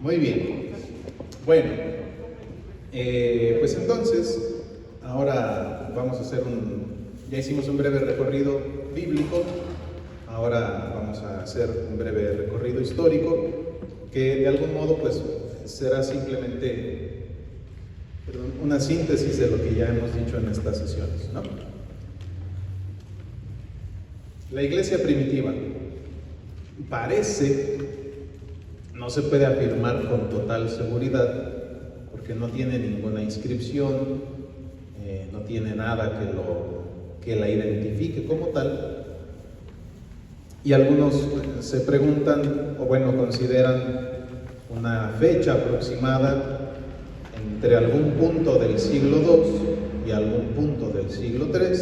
Muy bien. Bueno, pues entonces, ahora vamos a hacer ya hicimos un breve recorrido bíblico, ahora vamos a hacer un breve recorrido histórico, que de algún modo pues será simplemente una síntesis de lo que ya hemos dicho en estas sesiones, ¿no? La iglesia primitiva parece, no se puede afirmar con total seguridad, porque no tiene ninguna inscripción, no tiene nada que la identifique como tal, y algunos se preguntan, o bueno, consideran una fecha aproximada entre algún punto del siglo II y algún punto del siglo III,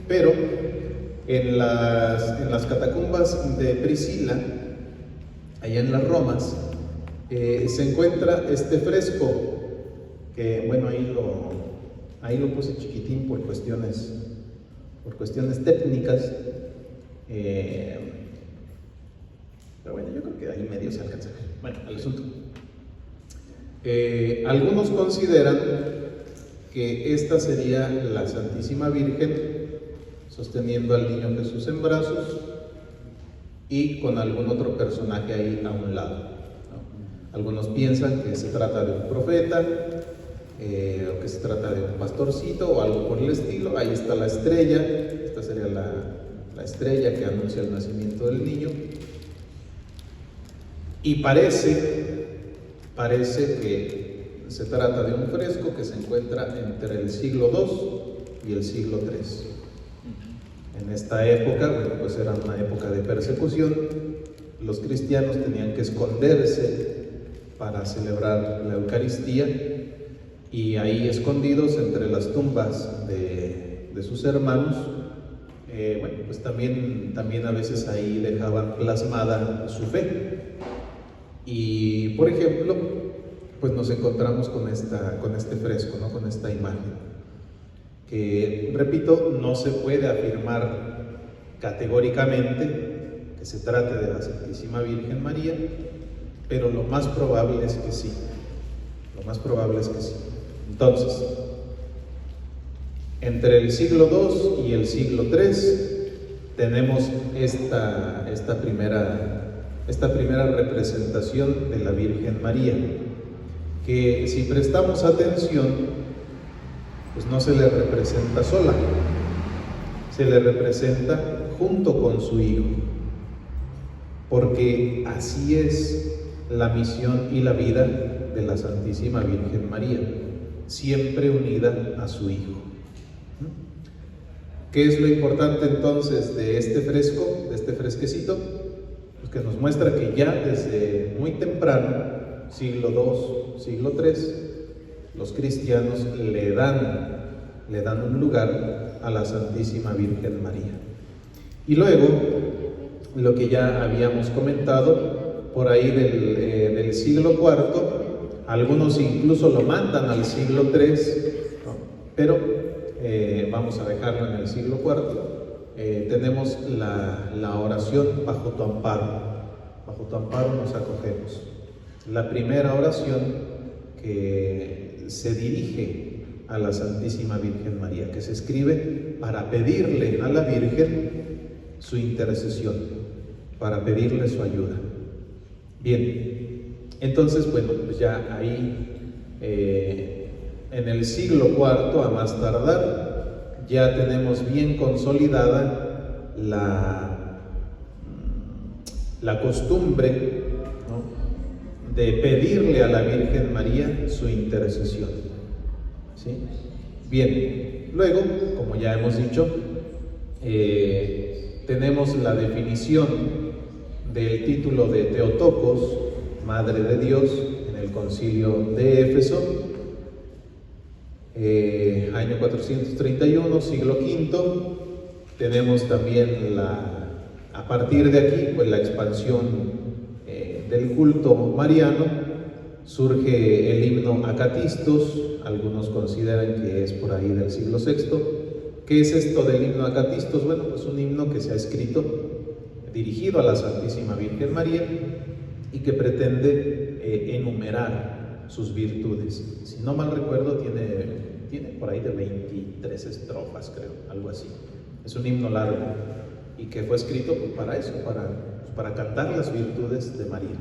pero en las catacumbas de Priscila, allá en las Romas, se encuentra este fresco, que bueno, ahí lo puse chiquitín por cuestiones técnicas, pero bueno, yo creo que ahí medio se alcanza. Bueno, al asunto. Algunos consideran que esta sería la Santísima Virgen sosteniendo al niño Jesús en brazos y con algún otro personaje ahí a un lado, ¿no? Algunos piensan que se trata de un profeta, o que se trata de un pastorcito o algo por el estilo. Ahí está la estrella, esta sería la estrella que anuncia el nacimiento del niño, y parece que se trata de un fresco que se encuentra entre el siglo II y el siglo III. En esta época, bueno, pues era una época de persecución, los cristianos tenían que esconderse para celebrar la Eucaristía, y ahí escondidos entre las tumbas de sus hermanos, bueno, pues también a veces ahí dejaban plasmada su fe. Y por ejemplo, pues nos encontramos con este fresco, ¿no? Con esta imagen, que, repito, no se puede afirmar categóricamente que se trate de la Santísima Virgen María, pero lo más probable es que sí. Entonces, entre el siglo II y el siglo III tenemos esta primera representación de la Virgen María, que si prestamos atención, pues no se le representa sola, se le representa junto con su Hijo, porque así es la misión y la vida de la Santísima Virgen María, siempre unida a su Hijo. ¿Qué es lo importante entonces de este fresco, de este fresquecito? Pues que nos muestra que ya desde muy temprano, siglo II, siglo III, los cristianos le dan un lugar a la Santísima Virgen María. Y luego, lo que ya habíamos comentado, por ahí del siglo IV, algunos incluso lo mandan al siglo III, ¿no? Pero vamos a dejarlo en el siglo IV. Tenemos la oración bajo tu amparo nos acogemos. La primera oración que se dirige a la Santísima Virgen María, que se escribe para pedirle a la Virgen su intercesión, para pedirle su ayuda. Bien, entonces, bueno, pues ya ahí en el siglo IV, a más tardar, ya tenemos bien consolidada la costumbre, ¿no?, de pedirle a la Virgen María su intercesión, ¿sí? Bien, luego, como ya hemos dicho, tenemos la definición del título de Theotokos, Madre de Dios, en el Concilio de Éfeso, año 431, siglo V. Tenemos también a partir de aquí, pues la expansión del culto mariano. Surge el himno Acatistos, algunos consideran que es por ahí del siglo VI. ¿Qué es esto del himno Acatistos? Bueno, pues un himno que se ha escrito dirigido a la Santísima Virgen María, y que pretende enumerar sus virtudes. Si no mal recuerdo, tiene por ahí de 23 estrofas, creo, algo así. Es un himno largo y que fue escrito pues, para eso, para cantar las virtudes de María.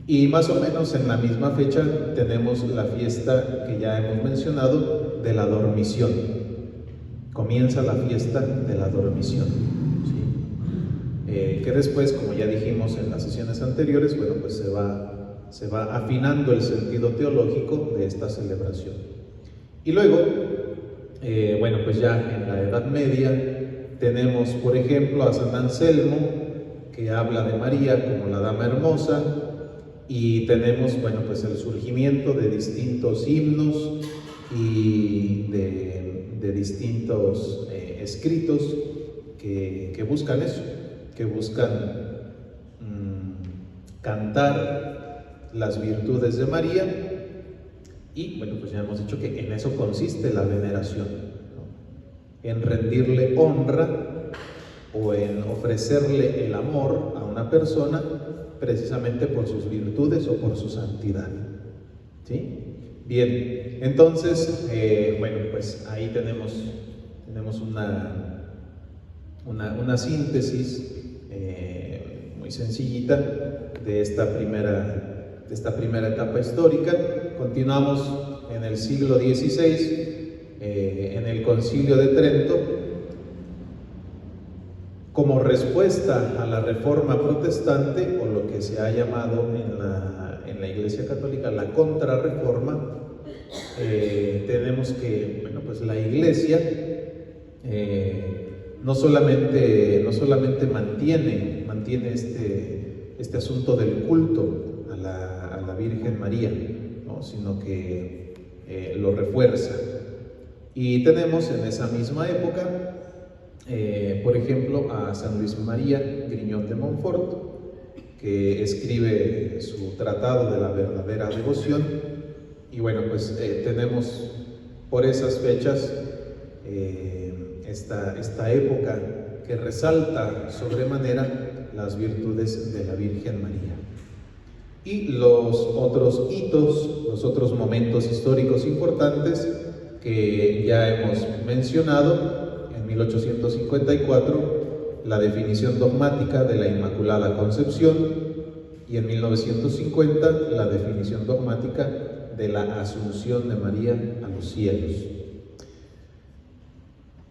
Y más o menos en la misma fecha tenemos la fiesta que ya hemos mencionado de la Dormición. Comienza la fiesta de la Dormición, ¿sí? Que después, como ya dijimos en las sesiones anteriores, bueno, pues se va afinando el sentido teológico de esta celebración. Y luego, bueno, pues ya en la Edad Media tenemos, por ejemplo, a San Anselmo, que habla de María como la Dama Hermosa, y tenemos, bueno, pues el surgimiento de distintos himnos y de distintos escritos que buscan eso, que buscan cantar las virtudes de María. Y bueno, pues ya hemos dicho que en eso consiste la veneración, ¿no? En rendirle honra o en ofrecerle el amor a una persona precisamente por sus virtudes o por su santidad, ¿sí? Bien, entonces, bueno, pues ahí tenemos una síntesis muy sencillita de esta primera etapa histórica. Continuamos en el siglo XVI, en el Concilio de Trento, como respuesta a la Reforma Protestante, o lo que se ha llamado en la Iglesia Católica la Contrarreforma. Tenemos que, bueno, pues la Iglesia no solamente mantiene este asunto del culto a la Virgen María, ¿no? Sino que lo refuerza. Y tenemos en esa misma época, por ejemplo, a San Luis María Griñón de Montfort, que escribe su Tratado de la Verdadera Devoción. Y bueno, pues tenemos por esas fechas esta época que resalta sobremanera las virtudes de la Virgen María. Y los otros hitos, los otros momentos históricos importantes que ya hemos mencionado: en 1854 la definición dogmática de la Inmaculada Concepción, y en 1950 la definición dogmática de la Asunción de María a los cielos.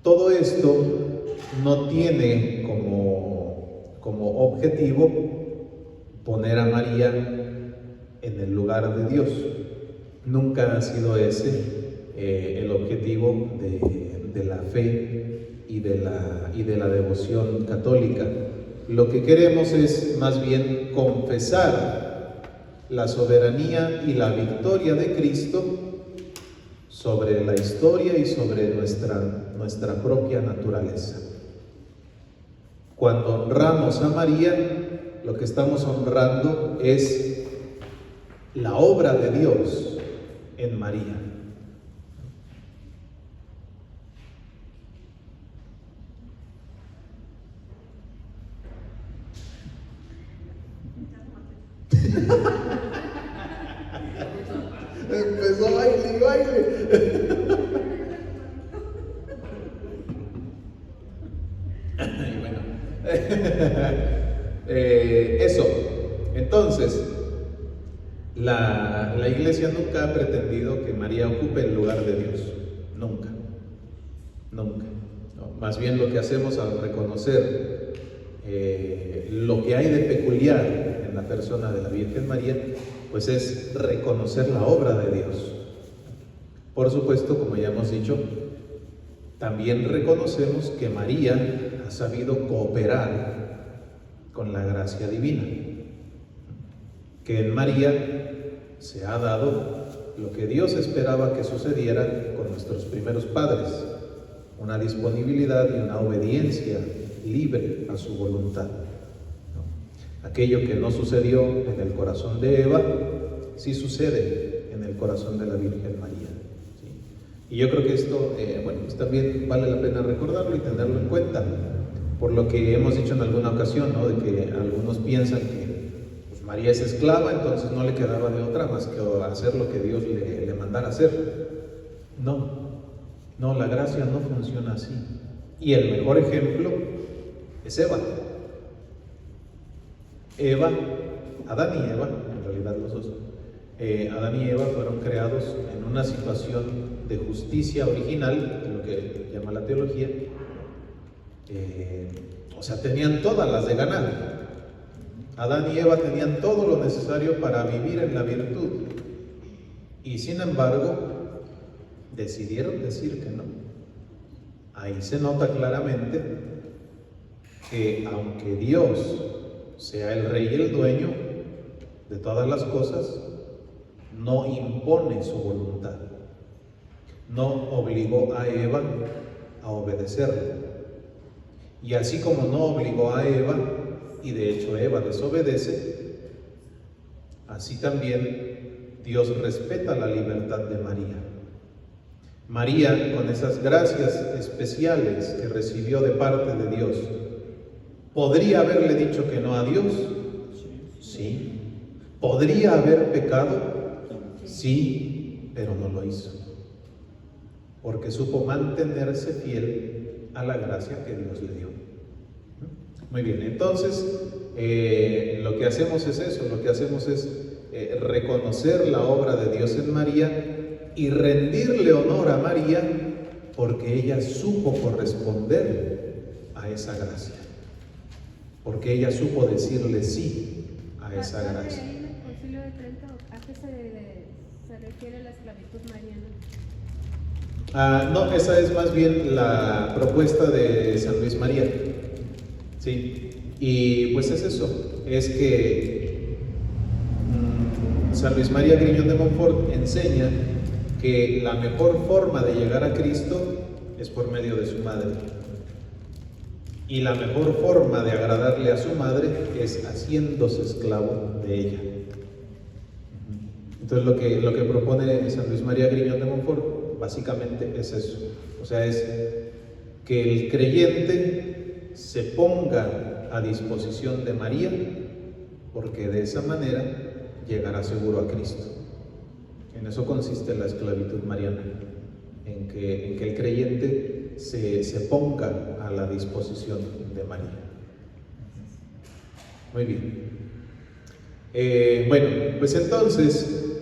Todo esto no tiene como objetivo poner a María en el lugar de Dios. Nunca ha sido ese el objetivo de la fe y de la devoción católica. Lo que queremos es más bien confesar la soberanía y la victoria de Cristo sobre la historia y sobre nuestra propia naturaleza. Cuando honramos a María, lo que estamos honrando es la obra de Dios en María. Empezó baile. Y bueno, eso. Entonces, la Iglesia nunca ha pretendido que María ocupe el lugar de Dios. Nunca. No, más bien lo que hacemos al reconocer lo que hay de peculiar en la persona de la Virgen María, pues es reconocer la obra de Dios. Por supuesto, como ya hemos dicho, también reconocemos que María ha sabido cooperar con la gracia divina, que en María se ha dado lo que Dios esperaba que sucediera con nuestros primeros padres: una disponibilidad y una obediencia libre a su voluntad. Aquello que no sucedió en el corazón de Eva, sí sucede en el corazón de la Virgen María, ¿sí? Y yo creo que esto, bueno, pues también vale la pena recordarlo y tenerlo en cuenta, por lo que hemos dicho en alguna ocasión, ¿no? De que algunos piensan que pues María es esclava, entonces no le quedaba de otra más que hacer lo que Dios le mandara hacer. No, la gracia no funciona así. Y el mejor ejemplo es Eva. Adán y Eva, en realidad los dos, Adán y Eva fueron creados en una situación de justicia original, de lo que llama la teología. O sea, tenían todas las de ganar. Adán y Eva tenían todo lo necesario para vivir en la virtud. Y sin embargo, decidieron decir que no. Ahí se nota claramente que aunque Dios sea el rey y el dueño de todas las cosas, no impone su voluntad. No obligó a Eva a obedecerle. Y así como no obligó a Eva, y de hecho Eva desobedece, así también Dios respeta la libertad de María. María, con esas gracias especiales que recibió de parte de Dios, ¿podría haberle dicho que no a Dios? Sí. ¿Podría haber pecado? Sí, pero no lo hizo, porque supo mantenerse fiel a la gracia que Dios le dio. Muy bien, entonces lo que hacemos es eso, lo que hacemos es reconocer la obra de Dios en María y rendirle honor a María porque ella supo corresponder a esa gracia, porque ella supo decirle sí a esa gracia. ¿En el Concilio de Trento a qué se refiere la esclavitud mariana? No, esa es más bien la propuesta de San Luis María. Sí, y pues es eso, es que San Luis María Griñón de Montfort enseña que la mejor forma de llegar a Cristo es por medio de su madre. Y la mejor forma de agradarle a su madre es haciéndose esclavo de ella. Entonces lo que propone San Luis María Griñón de Montfort básicamente es eso. O sea, es que el creyente se ponga a disposición de María, porque de esa manera llegará seguro a Cristo. En eso consiste la esclavitud mariana, en que el creyente se ponga a la disposición de María. Muy bien. Bueno, pues entonces,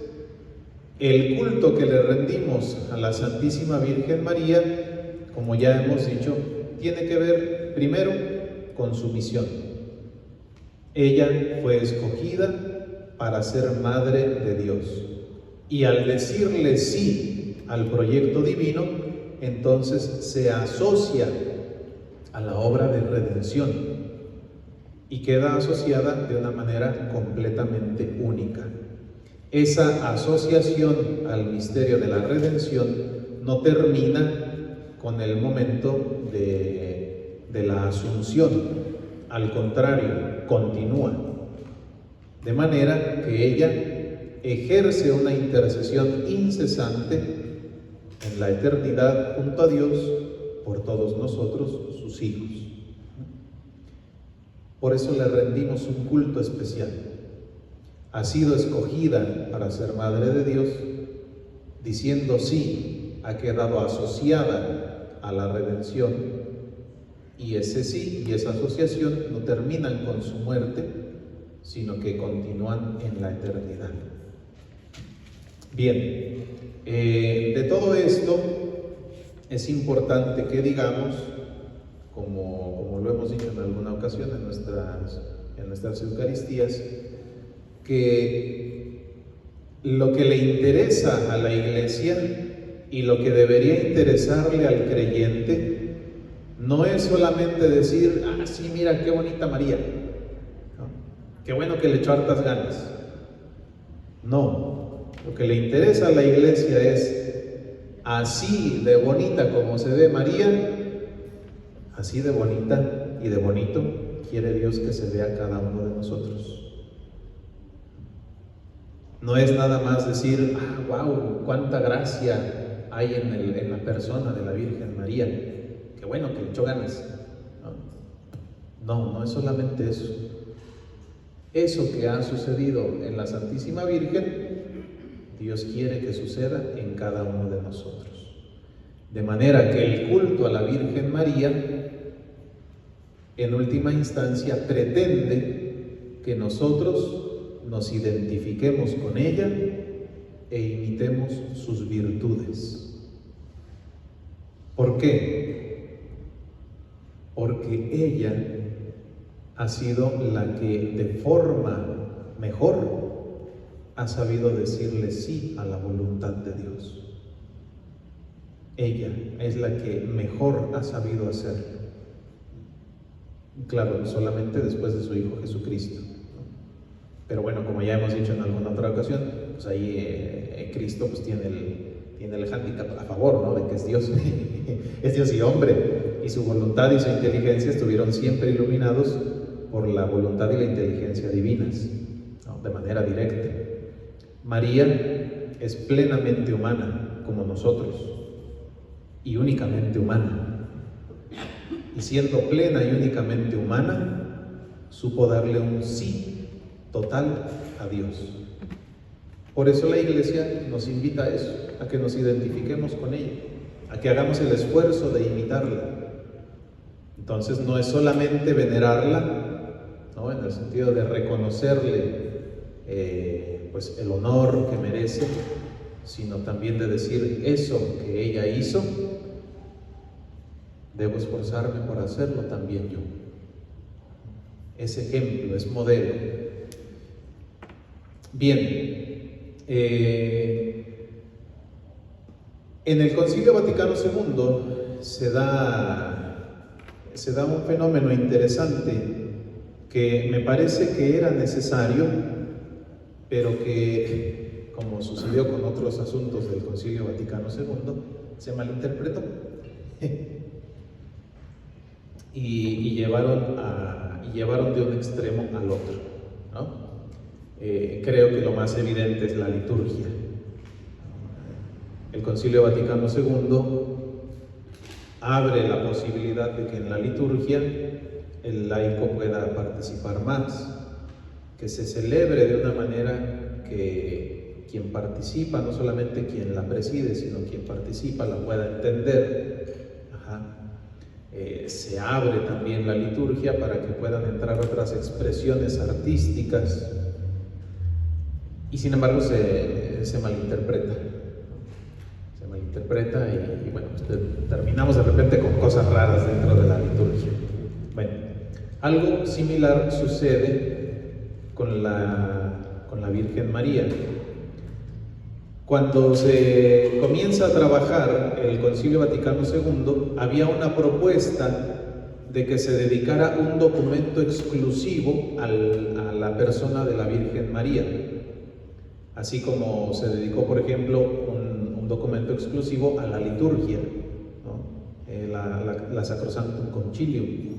el culto que le rendimos a la Santísima Virgen María, como ya hemos dicho, tiene que ver primero con su misión. Ella fue escogida para ser madre de Dios. Y al decirle sí al proyecto divino, entonces se asocia a la obra de redención y queda asociada de una manera completamente única. Esa asociación al misterio de la redención no termina con el momento de la asunción, al contrario, continúa, de manera que ella ejerce una intercesión incesante en la eternidad junto a Dios por todos nosotros, sus hijos. Por eso le rendimos un culto especial. Ha sido escogida para ser madre de Dios, diciendo sí, ha quedado asociada a la redención, y ese sí y esa asociación no terminan con su muerte, sino que continúan en la eternidad. Bien, de todo esto es importante que digamos, como lo hemos dicho en alguna ocasión en nuestras Eucaristías, que lo que le interesa a la Iglesia y lo que debería interesarle al creyente no es solamente decir, sí, mira qué bonita María, ¿no? Qué bueno que le echó hartas ganas. No, lo que le interesa a la Iglesia es, así de bonita como se ve María, así de bonita y de bonito quiere Dios que se vea cada uno de nosotros. No es nada más decir, wow, cuánta gracia hay en la persona de la Virgen María, qué bueno que le echó ganas. No es solamente eso. Eso que ha sucedido en la Santísima Virgen, Dios quiere que suceda en cada uno de nosotros. De manera que el culto a la Virgen María, en última instancia, pretende que nosotros nos identifiquemos con ella e imitemos sus virtudes. ¿Por qué? Porque ella ha sido la que de forma mejor ha sabido decirle sí a la voluntad de Dios. Ella es la que mejor ha sabido hacerlo. Claro, solamente después de su Hijo Jesucristo. Pero bueno, como ya hemos dicho en alguna otra ocasión, pues ahí Cristo pues tiene el hándicap a favor, ¿no? De que es Dios, es Dios y hombre, y su voluntad y su inteligencia estuvieron siempre iluminados por la voluntad y la inteligencia divinas, ¿no? De manera directa. María es plenamente humana, como nosotros, y únicamente humana. Y siendo plena y únicamente humana, supo darle un sí total a Dios. Por eso la Iglesia nos invita a eso, a que nos identifiquemos con ella, a que hagamos el esfuerzo de imitarla. Entonces no es solamente venerarla, ¿no? En el sentido de reconocerle pues el honor que merece, sino también de decir eso que ella hizo, debo esforzarme por hacerlo también yo. Es ejemplo, es modelo. Bien, en el Concilio Vaticano II se da un fenómeno interesante que me parece que era necesario, pero que, como sucedió con otros asuntos del Concilio Vaticano II, se malinterpretó y llevaron de un extremo al otro, ¿no? Creo que lo más evidente es la liturgia. El Concilio Vaticano II abre la posibilidad de que en la liturgia el laico pueda participar más, que se celebre de una manera que quien participa, no solamente quien la preside, sino quien participa la pueda entender. Se abre también la liturgia para que puedan entrar otras expresiones artísticas, y sin embargo se malinterpreta. Se malinterpreta y bueno, terminamos de repente con cosas raras dentro de la liturgia. Bueno, algo similar sucede con la Virgen María. Cuando se comienza a trabajar el Concilio Vaticano II, había una propuesta de que se dedicara un documento exclusivo a la persona de la Virgen María, así como se dedicó, por ejemplo, un documento exclusivo a la liturgia, ¿no? La Sacrosanctum Concilium.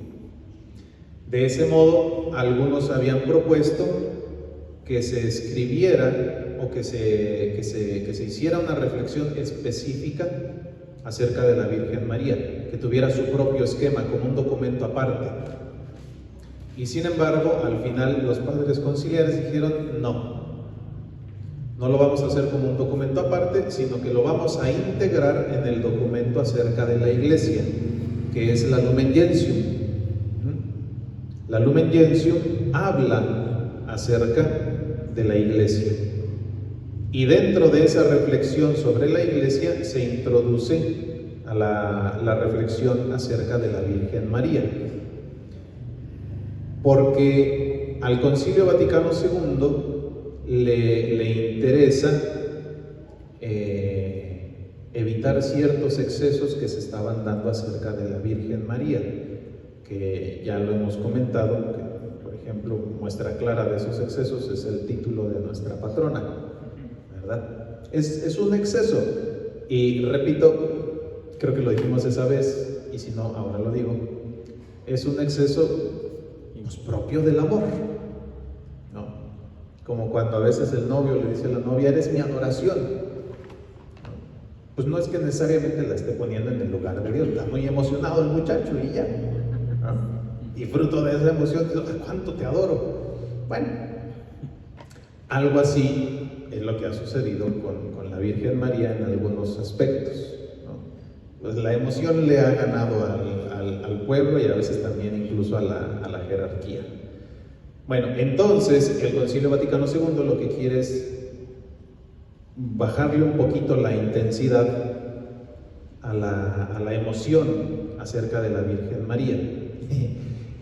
De ese modo, algunos habían propuesto que se escribiera o que se hiciera una reflexión específica acerca de la Virgen María, que tuviera su propio esquema, como un documento aparte. Y sin embargo, al final los padres conciliares dijeron no lo vamos a hacer como un documento aparte, sino que lo vamos a integrar en el documento acerca de la Iglesia, que es la Lumen Gentium. La Lumen Gentium habla acerca de la Iglesia, y dentro de esa reflexión sobre la Iglesia se introduce a la reflexión acerca de la Virgen María, porque al Concilio Vaticano II le interesa evitar ciertos excesos que se estaban dando acerca de la Virgen María, que ya lo hemos comentado, que por ejemplo muestra clara de esos excesos es el título de nuestra patrona, ¿verdad? Es un exceso, y repito, creo que lo dijimos esa vez, y si no, ahora lo digo, es un exceso pues, propio del amor, ¿no? Como cuando a veces el novio le dice a la novia, eres mi adoración, ¿no? Pues no es que necesariamente la esté poniendo en el lugar de Dios, está muy emocionado el muchacho y ya, ¿no? Y fruto de esa emoción, ¿cuánto te adoro? Bueno, algo así es lo que ha sucedido con la Virgen María en algunos aspectos, ¿no? Pues la emoción le ha ganado al pueblo y a veces también incluso a la jerarquía. Bueno, entonces el Concilio Vaticano II lo que quiere es bajarle un poquito la intensidad a la emoción acerca de la Virgen María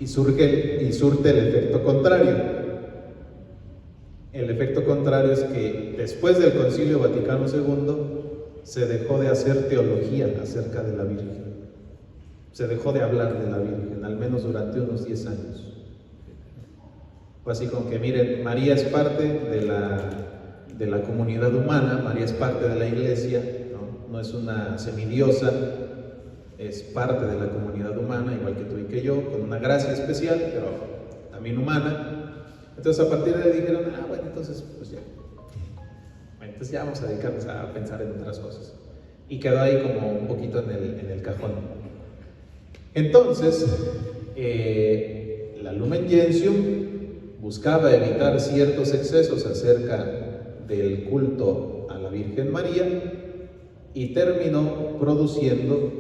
y surte el efecto contrario. El efecto contrario es que después del Concilio Vaticano II se dejó de hacer teología acerca de la Virgen, se dejó de hablar de la Virgen, al menos durante unos 10 años. Fue así como que, miren, María es parte de la comunidad humana, María es parte de la Iglesia, no es una semidiosa, es parte de la comunidad humana, igual que tú y que yo, con una gracia especial, pero también humana. Entonces a partir de ahí dijeron, bueno, entonces pues ya. Bueno, entonces ya vamos a dedicarnos a pensar en otras cosas. Y quedó ahí como un poquito en el cajón. Entonces, la Lumen Gentium buscaba evitar ciertos excesos acerca del culto a la Virgen María y terminó produciendo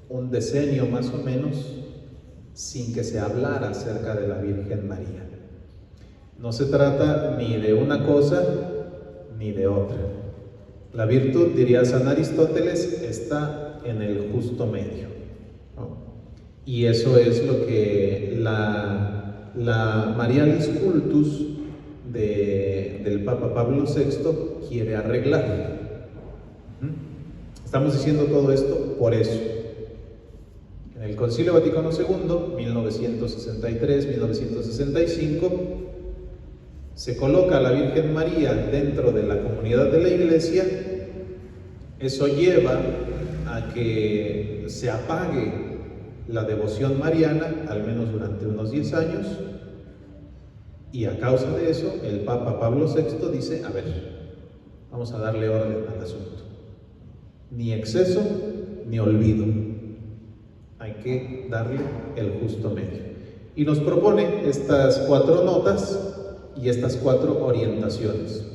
un decenio más o menos sin que se hablara acerca de la Virgen María. No se trata ni de una cosa ni de otra. La virtud, diría San Aristóteles, está en el justo medio, ¿no? Y eso es lo que la Marialis Cultus del Papa Pablo VI quiere arreglar. Estamos diciendo todo esto por eso. En el Concilio Vaticano II, 1963-1965, se coloca a la Virgen María dentro de la comunidad de la Iglesia. Eso lleva a que se apague la devoción mariana, al menos durante unos 10 años, y a causa de eso, el Papa Pablo VI dice, a ver, vamos a darle orden al asunto. Ni exceso, ni olvido. Hay que darle el justo medio. Y nos propone estas 4 notas y estas 4 orientaciones.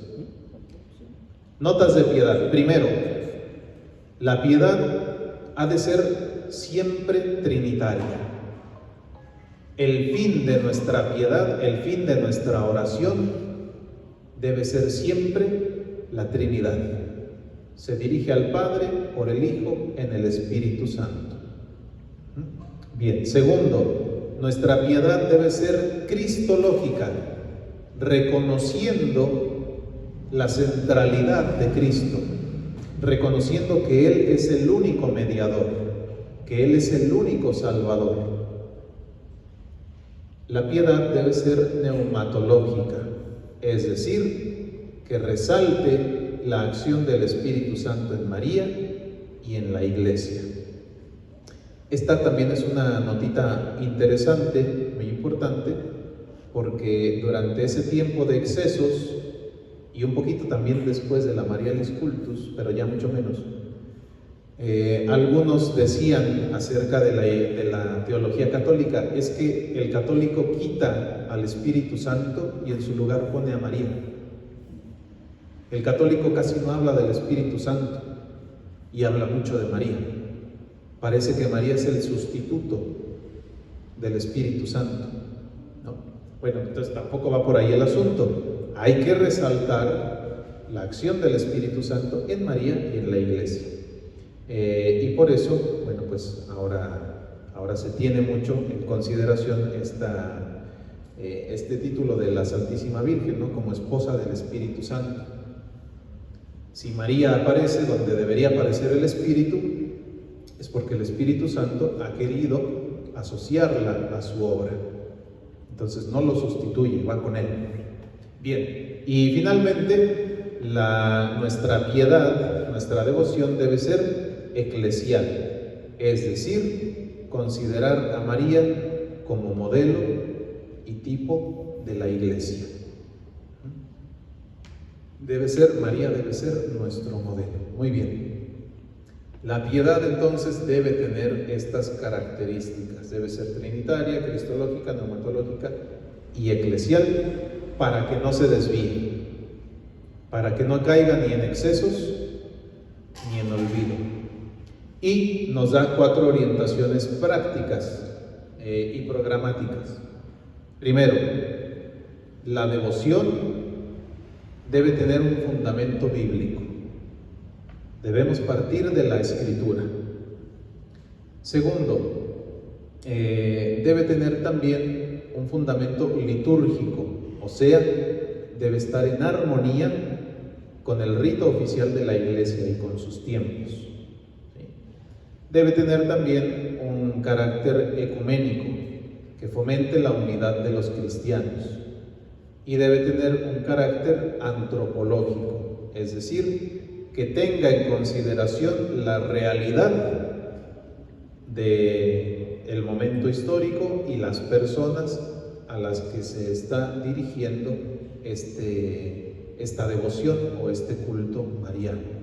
Notas de piedad. Primero, la piedad ha de ser siempre trinitaria. El fin de nuestra piedad, el fin de nuestra oración debe ser siempre la Trinidad. Se dirige al Padre por el Hijo en el Espíritu Santo. Bien, segundo, nuestra piedad debe ser cristológica, reconociendo la centralidad de Cristo, reconociendo que Él es el único mediador, que Él es el único Salvador. La piedad debe ser neumatológica, es decir, que resalte la acción del Espíritu Santo en María y en la Iglesia. Esta también es una notita interesante, muy importante, porque durante ese tiempo de excesos, y un poquito también después de la Marialis Cultus, pero ya mucho menos, algunos decían acerca de la teología católica, es que el católico quita al Espíritu Santo y en su lugar pone a María. El católico casi no habla del Espíritu Santo y habla mucho de María. Parece que María es el sustituto del Espíritu Santo, ¿no? Bueno, entonces tampoco va por ahí el asunto. Hay que resaltar la acción del Espíritu Santo en María y en la Iglesia. Y por eso, bueno, pues ahora se tiene mucho en consideración este título de la Santísima Virgen, ¿no? Como esposa del Espíritu Santo. Si María aparece donde debería aparecer el Espíritu, es porque el Espíritu Santo ha querido asociarla a su obra. Entonces no lo sustituye, va con él. Bien, y finalmente nuestra piedad, nuestra devoción debe ser eclesial, es decir, considerar a María como modelo y tipo de la Iglesia. María debe ser nuestro modelo. Muy bien. La piedad entonces debe tener estas características, debe ser trinitaria, cristológica, neumatológica y eclesial para que no se desvíe, para que no caiga ni en excesos ni en olvido. Y nos da 4 orientaciones prácticas y programáticas. Primero, la devoción debe tener un fundamento bíblico. Debemos partir de la Escritura. Segundo, debe tener también un fundamento litúrgico, o sea, debe estar en armonía con el rito oficial de la Iglesia y con sus tiempos. ¿Sí? Debe tener también un carácter ecuménico que fomente la unidad de los cristianos, y debe tener un carácter antropológico, es decir, que tenga en consideración la realidad del momento histórico y las personas a las que se está dirigiendo esta devoción o este culto mariano.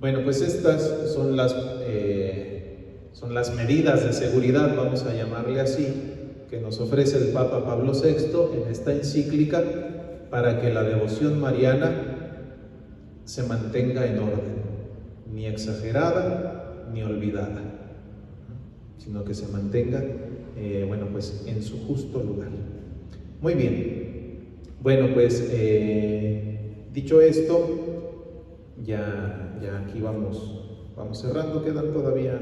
Bueno, pues estas son las medidas de seguridad, vamos a llamarle así, que nos ofrece el Papa Pablo VI en esta encíclica para que la devoción mariana se mantenga en orden, ni exagerada ni olvidada, sino que se mantenga pues en su justo lugar. Muy bien, bueno, pues dicho esto, ya aquí vamos cerrando. Quedan todavía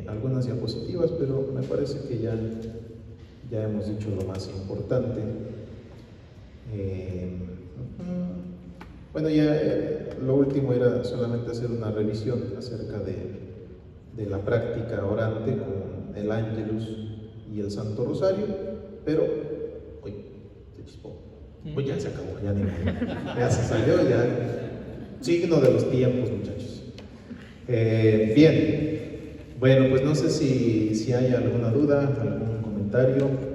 algunas diapositivas, pero me parece que ya hemos dicho lo más importante. Bueno, lo último era solamente hacer una revisión acerca de la práctica orante con el Ángelus y el Santo Rosario, pero uy, se chispó. Pues ya se acabó, ya se salió, ya signo de los tiempos, muchachos. Bien, bueno, pues no sé si hay alguna duda, algún comentario.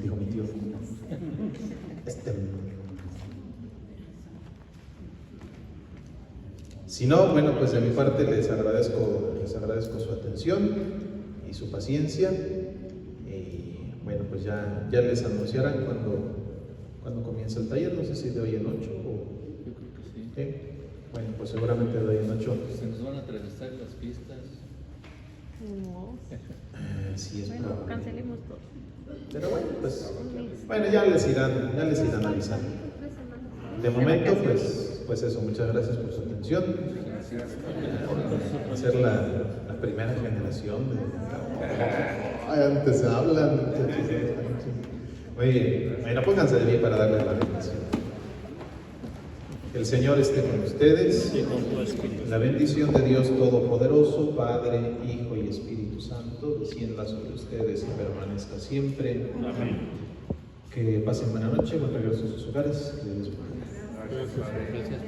Dijo mi tío. Si no, bueno, pues de mi parte les agradezco su atención y su paciencia. Y bueno, pues ya les anunciarán cuando comienza el taller. No sé si de hoy en 8 o... Yo creo que sí. ¿Sí? Bueno, pues seguramente de hoy en 8. Se nos van a atravesar las pistas. No. Sí, es Bueno, probable. cancelemos todo. Pero bueno, pues ya les irán avisando. De momento, pues eso, muchas gracias por su atención. Va a ser la primera generación antes se hablan. Muy bien, bueno, pónganse de pie para darle la bendición. El Señor esté con ustedes. La bendición de Dios Todopoderoso, Padre, Hijo y Espíritu Santo, descienda sobre ustedes y permanezca siempre. Amén. Que pasen buena noche, buen regreso a sus hogares. Que Dios los bendiga. Gracias, Padre.